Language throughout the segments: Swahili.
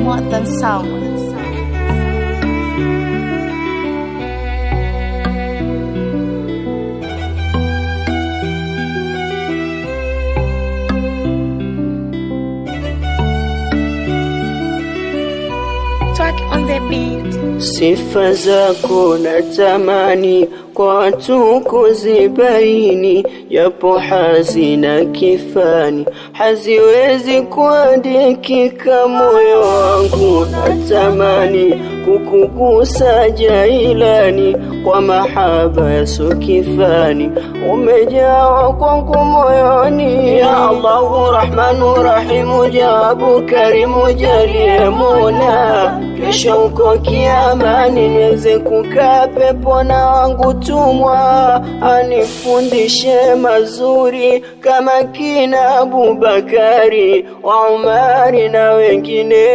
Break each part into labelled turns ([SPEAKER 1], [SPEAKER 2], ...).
[SPEAKER 1] more than sound. Track on the beat.
[SPEAKER 2] Sifa zako natamani kwa watu kuzibaini, japo hazina kifani, haziwezi kuandikika. Moyo wangu natamani kukugusa jailani, kwa mahaba yaso kifani, umejawa kwangu moyoni. Ya Allahu Rahmanu Rahimu, jawabu karimu, jalie Mola, kesho uko kiamani niweze kukaa pepo na wangu tumwa, anifundishe mazuri kama kina Abubakari wa Umari na wengine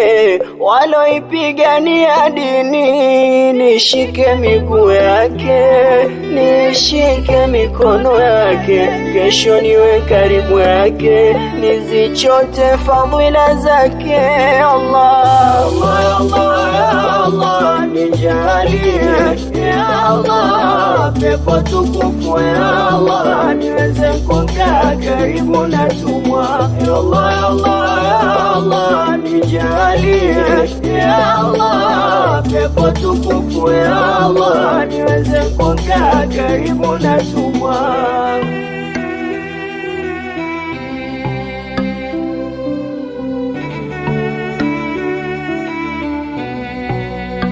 [SPEAKER 2] waloipigania dini. Nishike miguu yake, nishike mikono yake, kesho niwe karibu yake, nizichote fadhila zake. Allah, Allah, Allah, ya Allah, nijalie ya Allah, pepo tukufu ya Allah, niweze kukaa karibu na tumwa. Ya Allah, ya Allah, ya Allah, nijalie ya Allah, pepo tukufu ya Allah, niweze kukaa karibu na tumwa.